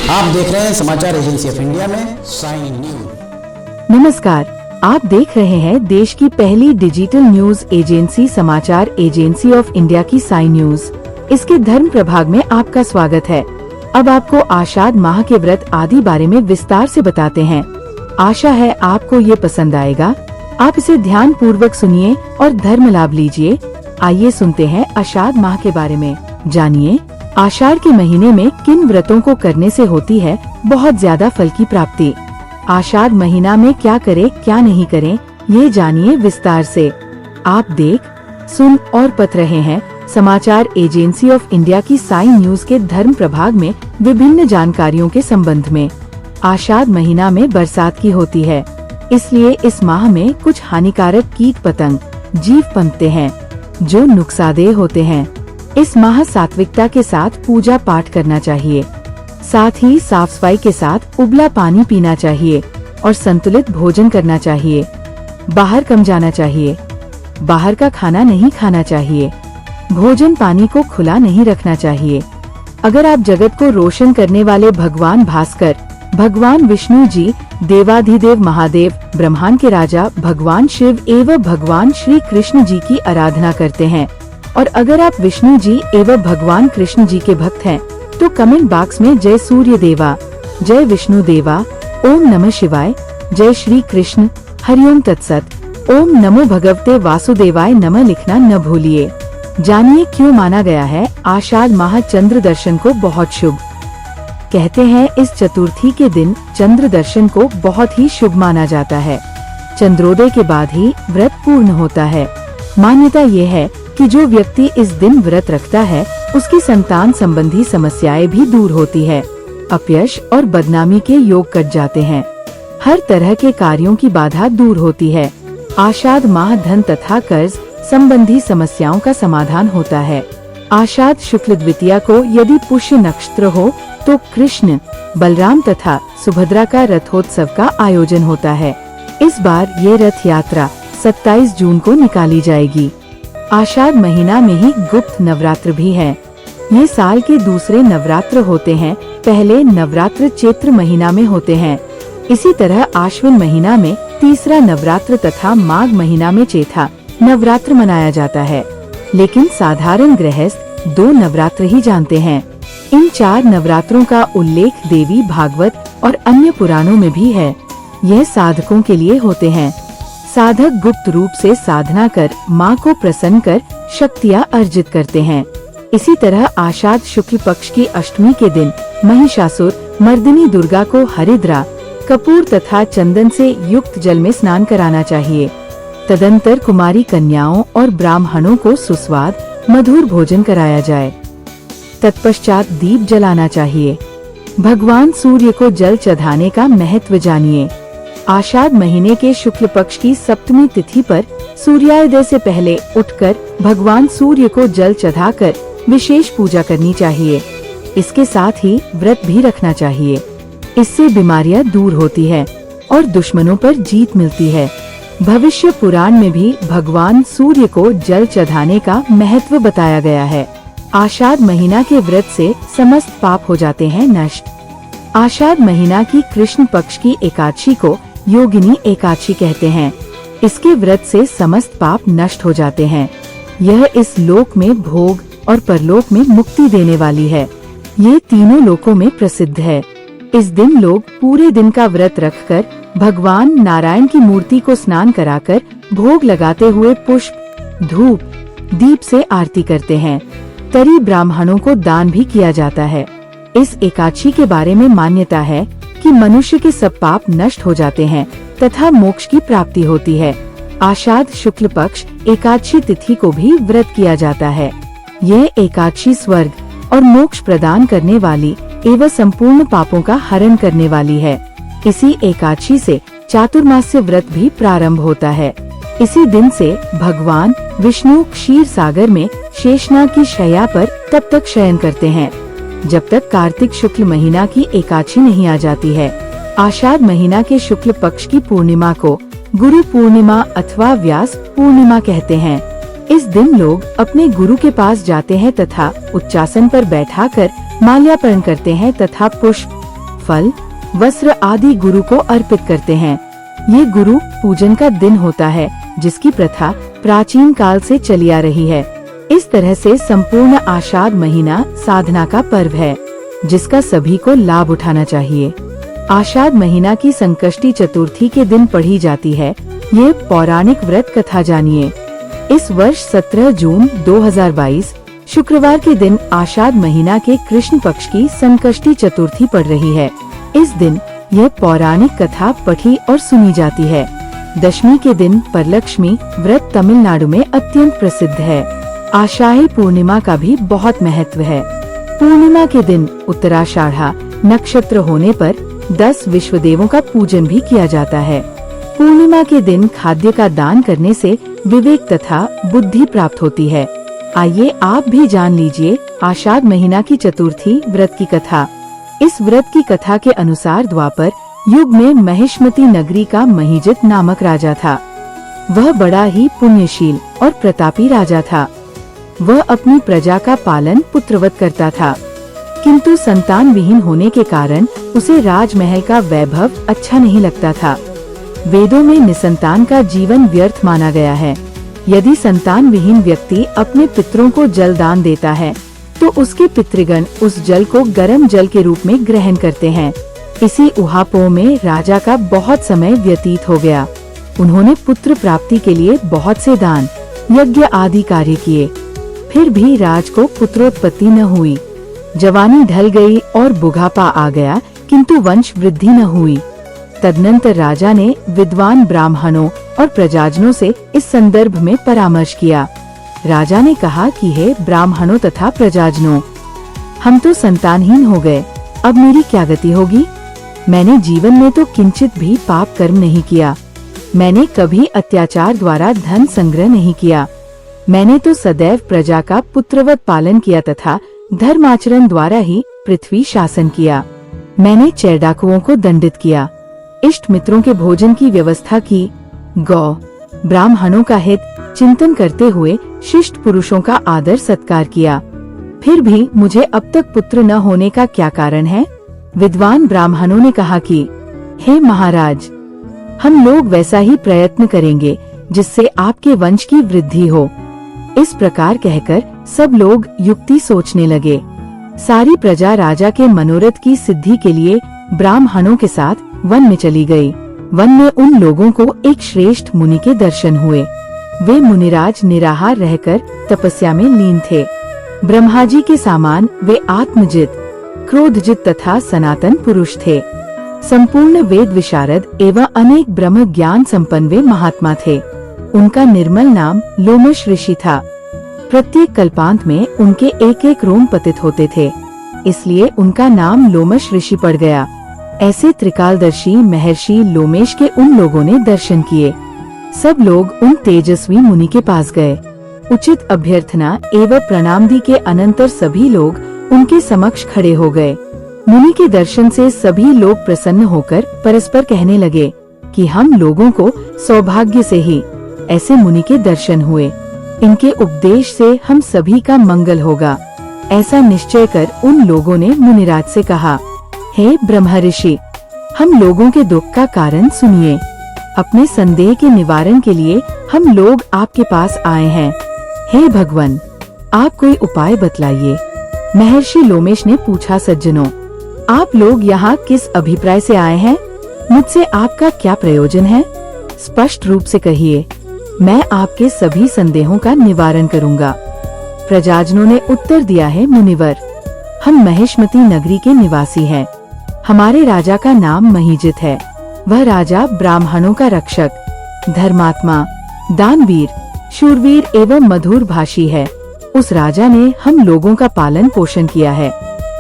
आप देख रहे हैं समाचार एजेंसी ऑफ इंडिया में साइन न्यूज। नमस्कार, आप देख रहे हैं देश की पहली डिजिटल न्यूज एजेंसी समाचार एजेंसी ऑफ इंडिया की साइन न्यूज। इसके धर्म प्रभाग में आपका स्वागत है। अब आपको आषाढ़ माह के व्रत आदि बारे में विस्तार से बताते हैं। आशा है आपको ये पसंद आएगा। आप इसे ध्यान पूर्वक सुनिए और धर्म लाभ लीजिए। आइए सुनते हैं आषाढ़ माह के बारे में। जानिए आषाढ़ के महीने में किन व्रतों को करने से होती है बहुत ज्यादा फल की प्राप्ति। आषाढ़ महीना में क्या करें क्या नहीं करें, ये जानिए विस्तार से। आप देख, सुन और पढ़ रहे हैं समाचार एजेंसी ऑफ इंडिया की साइन न्यूज के धर्म प्रभाग में विभिन्न जानकारियों के संबंध में। आषाढ़ महीना में बरसात की होती है, इसलिए इस माह में कुछ हानिकारक कीट पतंग जीव पनपते हैं जो नुकसानदेह होते हैं। इस माह सात्विकता के साथ पूजा पाठ करना चाहिए। साथ ही साफ सफाई के साथ उबला पानी पीना चाहिए और संतुलित भोजन करना चाहिए। बाहर कम जाना चाहिए। बाहर का खाना नहीं खाना चाहिए। भोजन पानी को खुला नहीं रखना चाहिए। अगर आप जगत को रोशन करने वाले भगवान भास्कर, भगवान विष्णु जी, देवाधिदेव महादेव, ब्रह्मांड के राजा भगवान शिव एवं भगवान श्री कृष्ण जी की आराधना करते हैं, और अगर आप विष्णु जी एवं भगवान कृष्ण जी के भक्त हैं, तो कमेंट बॉक्स में जय सूर्य देवा, जय विष्णु देवा, ओम नमः शिवाय, जय श्री कृष्ण, हरिओम तत्सत, ओम नमो भगवते वासुदेवाय नमः लिखना न भूलिए। जानिए क्यों माना गया है आषाढ़ माह चंद्र दर्शन को बहुत शुभ। कहते हैं इस चतुर्थी के दिन चंद्र दर्शन को बहुत ही शुभ माना जाता है। चंद्रोदय के बाद ही व्रत पूर्ण होता है। मान्यता ये है कि जो व्यक्ति इस दिन व्रत रखता है उसकी संतान संबंधी समस्याएं भी दूर होती है। अपयश और बदनामी के योग कट जाते हैं। हर तरह के कार्यों की बाधा दूर होती है। आषाढ़ माह धन तथा कर्ज संबंधी समस्याओं का समाधान होता है। आषाढ़ शुक्ल द्वितीया को यदि पुष्य नक्षत्र हो तो कृष्ण, बलराम तथा सुभद्रा का रथोत्सव का आयोजन होता है। इस बार ये रथ यात्रा 27 जून को निकाली जाएगी। आषाढ़ महीना में ही गुप्त नवरात्र भी है। ये साल के दूसरे नवरात्र होते हैं। पहले नवरात्र चैत्र महीना में होते हैं। इसी तरह आश्विन महीना में तीसरा नवरात्र तथा माघ महीना में चौथा नवरात्र मनाया जाता है। लेकिन साधारण गृहस्थ 2 नवरात्र ही जानते हैं। इन 4 नवरात्रों का उल्लेख देवी भागवत और अन्य पुराणों में भी है। यह साधकों के लिए होते हैं। साधक गुप्त रूप से साधना कर माँ को प्रसन्न कर शक्तियाँ अर्जित करते हैं। इसी तरह आषाढ़ शुक्ल पक्ष की अष्टमी के दिन महिषासुर मर्दिनी दुर्गा को हरिद्रा, कपूर तथा चंदन से युक्त जल में स्नान कराना चाहिए। तदंतर कुमारी कन्याओं और ब्राह्मणों को सुस्वाद मधुर भोजन कराया जाए। तत्पश्चात दीप जलाना चाहिए। भगवान सूर्य को जल चढ़ाने का महत्व जानिए। आषाढ़ महीने के शुक्ल पक्ष की सप्तमी तिथि पर सूर्योदय से पहले उठकर भगवान सूर्य को जल चढ़ाकर विशेष पूजा करनी चाहिए। इसके साथ ही व्रत भी रखना चाहिए। इससे बीमारियां दूर होती है और दुश्मनों पर जीत मिलती है। भविष्य पुराण में भी भगवान सूर्य को जल चढ़ाने का महत्व बताया गया है। आषाढ़ महीना के व्रत से समस्त पाप हो जाते हैं नष्ट। आषाढ़ महीना की कृष्ण पक्ष की एकादशी को योगिनी एकादशी कहते हैं। इसके व्रत से समस्त पाप नष्ट हो जाते हैं। यह इस लोक में भोग और परलोक में मुक्ति देने वाली है। ये तीनों लोकों में प्रसिद्ध है। इस दिन लोग पूरे दिन का व्रत रखकर भगवान नारायण की मूर्ति को स्नान कराकर भोग लगाते हुए पुष्प, धूप, दीप से आरती करते हैं। तरी ब्राह्मणों को दान भी किया जाता है। इस एकादशी के बारे में मान्यता है कि मनुष्य के सब पाप नष्ट हो जाते हैं तथा मोक्ष की प्राप्ति होती है। आषाढ़ शुक्ल पक्ष एकादशी तिथि को भी व्रत किया जाता है। यह एकादशी स्वर्ग और मोक्ष प्रदान करने वाली एवं संपूर्ण पापों का हरण करने वाली है। इसी एकादशी से चातुर्मास्य व्रत भी प्रारंभ होता है। इसी दिन से भगवान विष्णु क्षीर सागर में शेषनाग की शैया पर तब तक शयन करते हैं जब तक कार्तिक शुक्ल महीना की एकादशी नहीं आ जाती है। आषाढ़ महीना के शुक्ल पक्ष की पूर्णिमा को गुरु पूर्णिमा अथवा व्यास पूर्णिमा कहते हैं। इस दिन लोग अपने गुरु के पास जाते हैं तथा उच्चासन पर बैठाकर माल्यार्पण करते हैं तथा पुष्प, फल, वस्त्र आदि गुरु को अर्पित करते हैं। ये गुरु पूजन का दिन होता है, जिसकी प्रथा प्राचीन काल से चली आ रही है। इस तरह से संपूर्ण आषाढ़ महीना साधना का पर्व है, जिसका सभी को लाभ उठाना चाहिए। आषाढ़ महीना की संकष्टी चतुर्थी के दिन पढ़ी जाती है ये पौराणिक व्रत कथा जानिए। इस वर्ष 17 जून 2022 शुक्रवार के दिन आषाढ़ महीना के कृष्ण पक्ष की संकष्टी चतुर्थी पड़ रही है। इस दिन यह पौराणिक कथा पढ़ी और सुनी जाती है। दशमी के दिन परलक्ष्मी व्रत तमिलनाडु में अत्यंत प्रसिद्ध है। आषाढ़ी पूर्णिमा का भी बहुत महत्व है। पूर्णिमा के दिन उत्तराषाढ़ा नक्षत्र होने पर 10 विश्व देवों का पूजन भी किया जाता है। पूर्णिमा के दिन खाद्य का दान करने से विवेक तथा बुद्धि प्राप्त होती है। आइए आप भी जान लीजिए आषाढ़ महीना की चतुर्थी व्रत की कथा। इस व्रत की कथा के अनुसार द्वापर युग में महिष्मती नगरी का महिजित नामक राजा था। वह बड़ा ही पुण्यशील और प्रतापी राजा था। वह अपनी प्रजा का पालन पुत्रवत करता था, किंतु संतान विहीन होने के कारण उसे राजमहल का वैभव अच्छा नहीं लगता था। वेदों में निसंतान का जीवन व्यर्थ माना गया है। यदि संतान विहीन व्यक्ति अपने पितरों को जल दान देता है तो उसके पितृगण उस जल को गर्म जल के रूप में ग्रहण करते हैं। इसी उहापोह में राजा का बहुत समय व्यतीत हो गया। उन्होंने पुत्र प्राप्ति के लिए बहुत से दान, यज्ञ आदि कार्य किए, फिर भी राज को पुत्रोत्पत्ति न हुई। जवानी ढल गई और बुढ़ापा आ गया, किंतु वंश वृद्धि न हुई। तदनंतर राजा ने विद्वान ब्राह्मणों और प्रजाजनों से इस संदर्भ में परामर्श किया। राजा ने कहा कि हे ब्राह्मणों तथा प्रजाजनों, हम तो संतानहीन हो गए, अब मेरी क्या गति होगी? मैंने जीवन में तो किंचित भी पाप कर्म नहीं किया। मैंने कभी अत्याचार द्वारा धन संग्रह नहीं किया। मैंने तो सदैव प्रजा का पुत्रवत पालन किया तथा धर्माचरण द्वारा ही पृथ्वी शासन किया। मैंने चैडाकुओं को दंडित किया, इष्ट मित्रों के भोजन की व्यवस्था की, गौ ब्राह्मणों का हित चिंतन करते हुए शिष्ट पुरुषों का आदर सत्कार किया। फिर भी मुझे अब तक पुत्र न होने का क्या कारण है? विद्वान ब्राह्मणों ने कहा कि हे महाराज, हम लोग वैसा ही प्रयत्न करेंगे जिससे आपके वंश की वृद्धि हो। इस प्रकार कहकर सब लोग युक्ति सोचने लगे। सारी प्रजा राजा के मनोरथ की सिद्धि के लिए ब्राह्मणों के साथ वन में चली गई। वन में उन लोगों को एक श्रेष्ठ मुनि के दर्शन हुए। वे मुनिराज निराहार रहकर तपस्या में लीन थे। ब्रह्मा जी के समान वे आत्मजित, क्रोधजित तथा सनातन पुरुष थे। संपूर्ण वेद विशारद एवं अनेक ब्रह्म ज्ञान संपन्न वे महात्मा थे। उनका निर्मल नाम लोमश ऋषि था। प्रत्येक कल्पांत में उनके एक एक रोम पतित होते थे, इसलिए उनका नाम लोमश ऋषि पड़ गया। ऐसे त्रिकालदर्शी महर्षि लोमेश के उन लोगों ने दर्शन किए। सब लोग उन तेजस्वी मुनि के पास गए। उचित अभ्यर्थना एवं प्रणामदि के अनंतर सभी लोग उनके समक्ष खड़े हो गए। मुनि के दर्शन से सभी लोग प्रसन्न होकर परस्पर कहने लगे कि हम लोगों को सौभाग्य से ही ऐसे मुनि के दर्शन हुए। इनके उपदेश से हम सभी का मंगल होगा। ऐसा निश्चय कर उन लोगों ने मुनिराज से कहा, हे ब्रह्मऋषि, हम लोगों के दुख का कारण सुनिए। अपने संदेह के निवारण के लिए हम लोग आपके पास आए हैं। हे भगवान, आप कोई उपाय बतलाइए। महर्षि लोमेश ने पूछा, सज्जनों, आप लोग यहाँ किस अभिप्राय से आए हैं? मुझसे आपका क्या प्रयोजन है? स्पष्ट रूप से कहिए, मैं आपके सभी संदेहों का निवारण करूँगा। प्रजाजनों ने उत्तर दिया है, मुनिवर, हम महिष्मती नगरी के निवासी हैं। हमारे राजा का नाम महिजित है। वह राजा ब्राह्मणों का रक्षक, धर्मात्मा, दानवीर, शूरवीर एवं मधुर भाषी है। उस राजा ने हम लोगों का पालन पोषण किया है,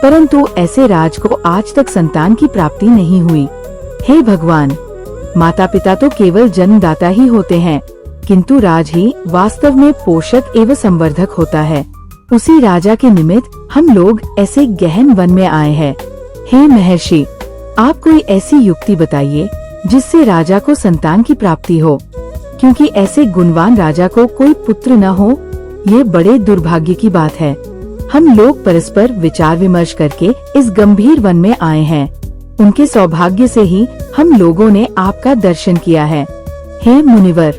परंतु ऐसे राज को आज तक संतान की प्राप्ति नहीं हुई। हे भगवान, माता पिता तो केवल जन्मदाता ही होते हैं, किंतु राज ही वास्तव में पोषक एवं संवर्धक होता है। उसी राजा के निमित्त हम लोग ऐसे गहन वन में आए हैं। हे महर्षि, आप कोई ऐसी युक्ति बताइए जिससे राजा को संतान की प्राप्ति हो, क्योंकि ऐसे गुणवान राजा को कोई पुत्र न हो, ये बड़े दुर्भाग्य की बात है। हम लोग परस्पर विचार विमर्श करके इस गंभीर वन में आए हैं। उनके सौभाग्य से ही हम लोगों ने आपका दर्शन किया है। हे मुनिवर,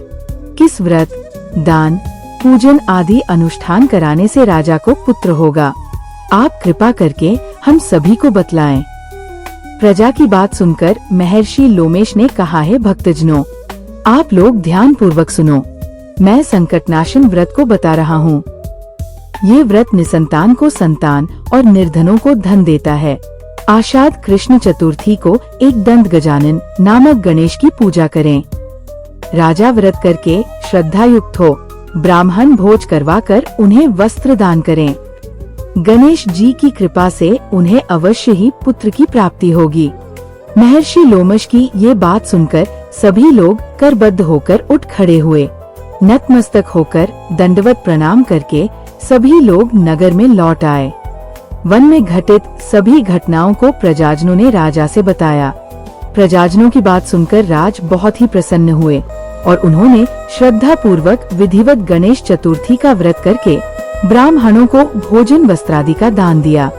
किस व्रत, दान, पूजन आदि अनुष्ठान कराने से राजा को पुत्र होगा? आप कृपा करके हम सभी को बतलाएं। प्रजा की बात सुनकर महर्षि लोमेश ने कहा, है भक्तजनों, आप लोग ध्यान पूर्वक सुनो। मैं संकटनाशन व्रत को बता रहा हूँ। ये व्रत निसंतान को संतान और निर्धनों को धन देता है। आषाढ़ कृष्ण चतुर्थी को एक दंत गजानन नामक गणेश की पूजा करें। राजा व्रत करके श्रद्धा युक्त हो, ब्राह्मण भोज करवाकर उन्हें वस्त्र दान करें। गणेश जी की कृपा से उन्हें अवश्य ही पुत्र की प्राप्ति होगी। महर्षि लोमश की ये बात सुनकर सभी लोग करबद्ध होकर उठ खड़े हुए। नतमस्तक होकर दंडवत प्रणाम करके सभी लोग नगर में लौट आए। वन में घटित सभी घटनाओं को प्रजाजनों ने राजा से बताया। प्रजाजनों की बात सुनकर राज बहुत ही प्रसन्न हुए और उन्होंने श्रद्धा पूर्वक विधिवत गणेश चतुर्थी का व्रत करके ब्राह्मणों को भोजन वस्त्रादि का दान दिया।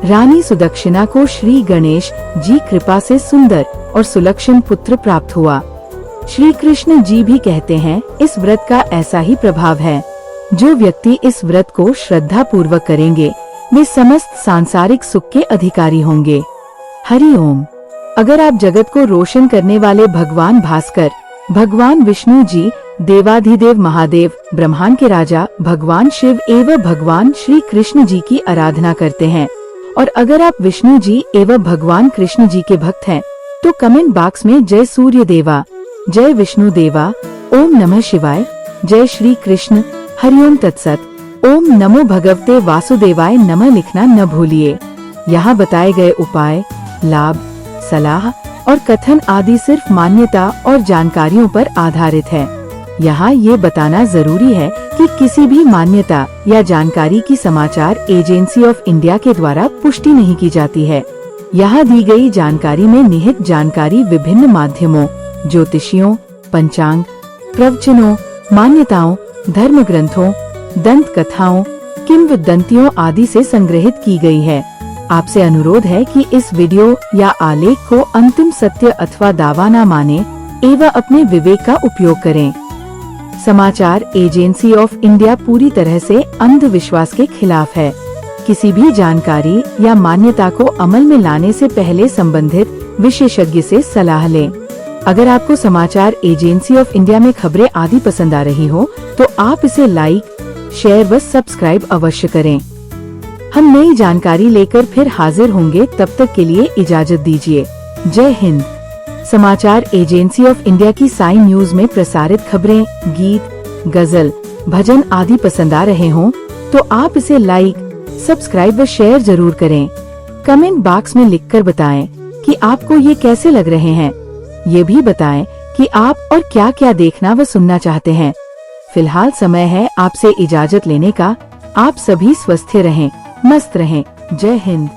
रानी सुदक्षिणा को श्री गणेश जी कृपा से सुंदर और सुलक्षण पुत्र प्राप्त हुआ। श्री कृष्ण जी भी कहते हैं, इस व्रत का ऐसा ही प्रभाव है। जो व्यक्ति इस व्रत को श्रद्धा पूर्वक करेंगे वे समस्त सांसारिक सुख के अधिकारी होंगे। हरि ओम। अगर आप जगत को रोशन करने वाले भगवान भास्कर, भगवान विष्णु जी, देवाधिदेव महादेव, ब्रह्मांड के राजा भगवान शिव एवं भगवान श्री कृष्ण जी की आराधना करते हैं और अगर आप विष्णु जी एवं भगवान कृष्ण जी के भक्त हैं तो कमेंट बॉक्स में जय सूर्य देवा, जय विष्णु देवा, ओम नमः शिवाय, जय श्री कृष्ण, हरिओम तत्सत, ओम नमो भगवते वासुदेवाय नमः लिखना न भूलिए। यहाँ बताए गए उपाय, लाभ, सलाह और कथन आदि सिर्फ मान्यता और जानकारियों पर आधारित है। यहाँ ये बताना जरूरी है कि किसी भी मान्यता या जानकारी की समाचार एजेंसी ऑफ इंडिया के द्वारा पुष्टि नहीं की जाती है। यहाँ दी गई जानकारी में निहित जानकारी विभिन्न माध्यमों, ज्योतिषियों, पंचांग, प्रवचनों, मान्यताओं, धर्म ग्रंथों, दंत कथाओं, किंवदंतियों आदि से संग्रहित की गई है। आपसे अनुरोध है कि इस वीडियो या आलेख को अंतिम सत्य अथवा दावा न माने एवं अपने विवेक का उपयोग करें। समाचार एजेंसी ऑफ इंडिया पूरी तरह से अंधविश्वास के खिलाफ है। किसी भी जानकारी या मान्यता को अमल में लाने से पहले संबंधित विशेषज्ञ से सलाह लें। अगर आपको समाचार एजेंसी ऑफ इंडिया में खबरें आदि पसंद आ रही हो तो आप इसे लाइक, शेयर व सब्सक्राइब अवश्य करें। हम नई जानकारी लेकर फिर हाजिर होंगे, तब तक के लिए इजाजत दीजिए। जय हिंद। समाचार एजेंसी ऑफ इंडिया की साइन न्यूज में प्रसारित खबरें, गीत, गजल, भजन आदि पसंद आ रहे हों तो आप इसे लाइक, सब्सक्राइब व शेयर जरूर करें। कमेंट बॉक्स में लिखकर बताएं कि आपको ये कैसे लग रहे हैं। ये भी बताएं कि आप और क्या क्या देखना व सुनना चाहते हैं। फिलहाल समय है आपसे इजाजत लेने का। आप सभी स्वस्थ रहें, मस्त रहें। जय हिंद।